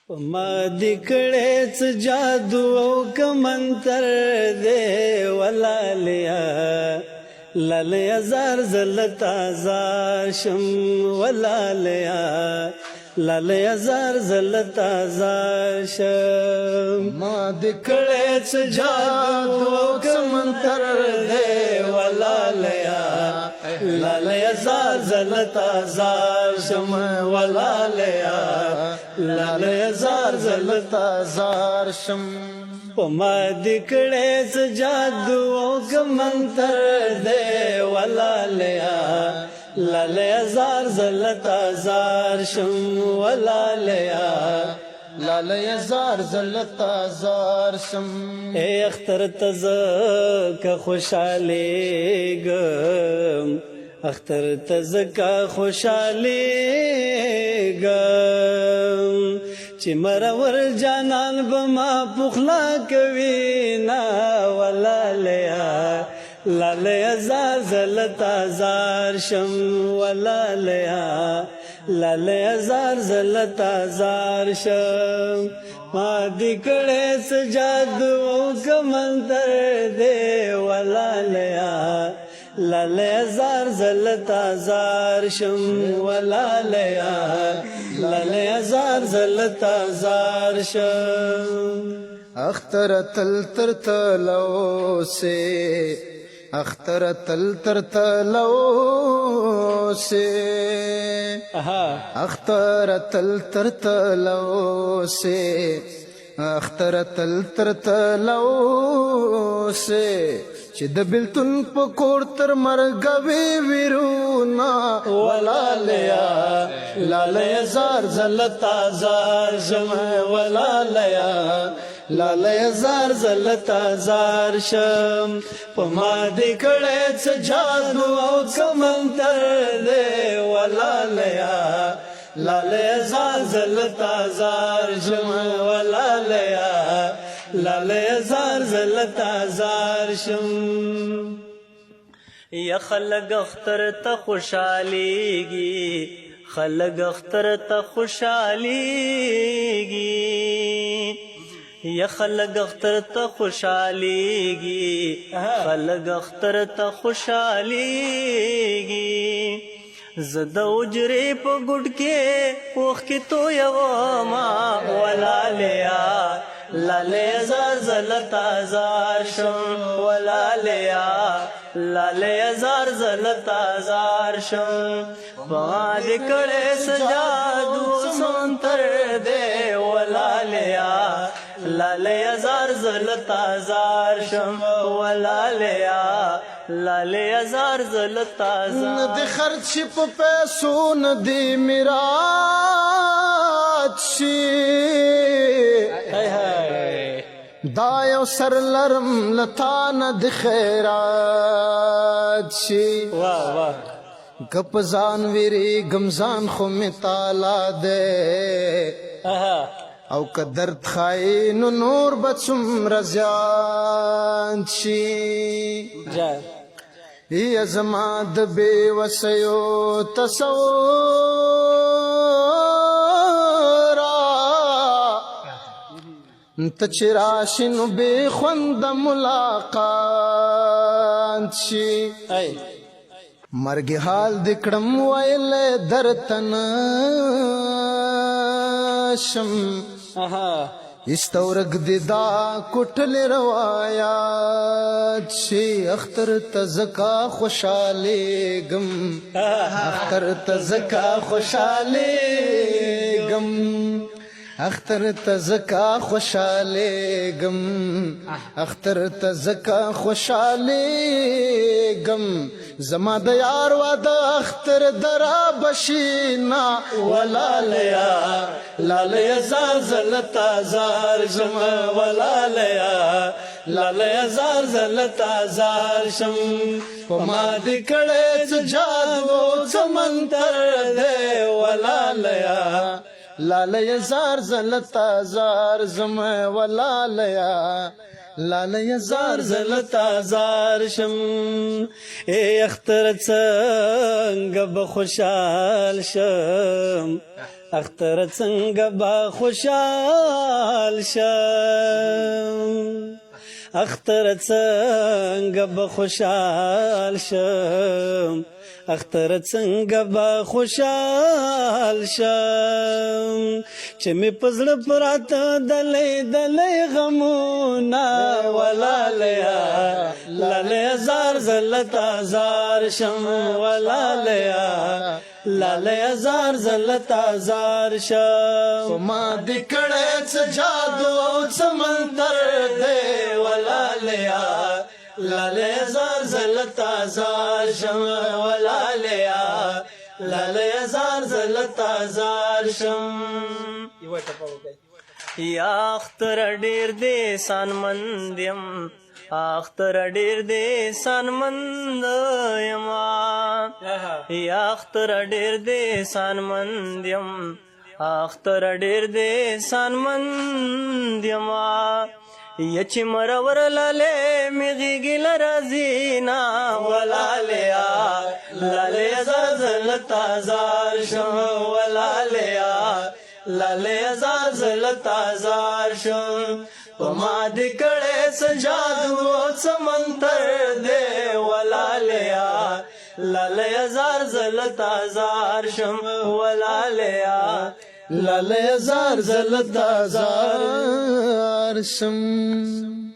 ما دې کړې څه جادو او که منتر دې ولالیا لالیا زار زل تازه شم ولالیا لالیا زار زل تازه شم ما دې کړې څه جادو او که منتر دې ولالیا لالیا زار زل تازه شم ولالیا لالیا زار زل تازار شم پما دکڑے سجادو که منتر دے ولالیا لالیا زار زل تازار شم ولالیا لالیا زار زل تازار شم اے اختر تزکا خوشحالیگم اختر تزکا خوشحالیگم چی مرور جانان بما پخلا کوي نا ولالیا لالیا زار زل تازار شم ولالیا لالیا زار زل تازار شم ما دکڑے سجادو که منتر دے ولالیا لالیا زار زل تازار شم ولالیا لالیا زار زل تازار شم اختر تل تر تلو سے اختر تل تر تلو سے اختر تل تر تلو سے اختر تل تر تلو سے چې د بلتون په کور تر مرګ وی ویرونا ولالیا لالیا زار زل تازار شم ولالیا لالیا زار زل تازار شم پما دې کړې څه جادو او که منتر دې ولالیا لالیا زار زل تازار شم ولالیا لالیا زار زل تازار شم یا خلق اختر تا خوشحالیگی خلق اختر تا خوشحالیگی یا خلق اختر تا خوشحالیگی خلق اختر تا خوشحالیگی زد اجری پا گوڑ کے پوخ کی تو یواما ولالیا لالیا زار زل تازار شم ولالیا لالیا زار زل تازار شم ما دکڑے سجادو سمنتر دے ولالیا لالیا زار زل تازار شم ولالیا لالیا زار زل تازار ندی خرچ په پیسو ندی میرات شي دا یو سر لرم لتا ند خیرات شي واہ واہ گپ ځان ویری گمزان خو می تالا دے او که درد خای نو نور بچم رزیان شي جان یا زما د بے وسیو تصورا تچراشی نو بے خوند ملاقات شي مرگ حال دکڑم ویل درتن شم استورگ دیدا کٹل روایات شي اختر تزکا خوشحالی گم اختر تزکا خوشحالی گم اختر تزکا خوشحالی گم اختر تزکا خوشحالی گم زما د یار واده اختر درا بشینا ولالیا لالیا زار زل تازار شم ولالیا لالیا زار زل تازار شم پما دې کړې څه جادو څه منتر دې ولالیا لالیا زار زل تازار زم ولالیا لاله زار زلتا زار شم ای اختر څنګه به خوشحال شم اختر څنګه با خوشحال شم اختر څنګه به خوشحال شم اختر څنګه به خوشحال شم چې مې په زړه پراته دلې دلې غمونه ولالیا لالیا زار زلتا زار شم ولالیا لالیا زار زلتا زار شم ما دې کړه څه جادو څه منتر دې ولالیا لالیا زار زلتا زار شم ولالیا لالیا زار زلتا زار شم یا اختر ډیر دې سانمند یم اختر ډیر دې سانمند یم یا اختر ډیر دې سانمند یم اختر ډیر دې سانمند یم یا چې مرور لاله میږي لرزینا ولالیا لالیا زار زلتا زار شم ولالیا لالیا زار زلتا زار شم ما دې کړه سجادو سمنتر دې ولالیا لالیا زار زلتا زار شم ولالیا لالیا زار زلتا زار شم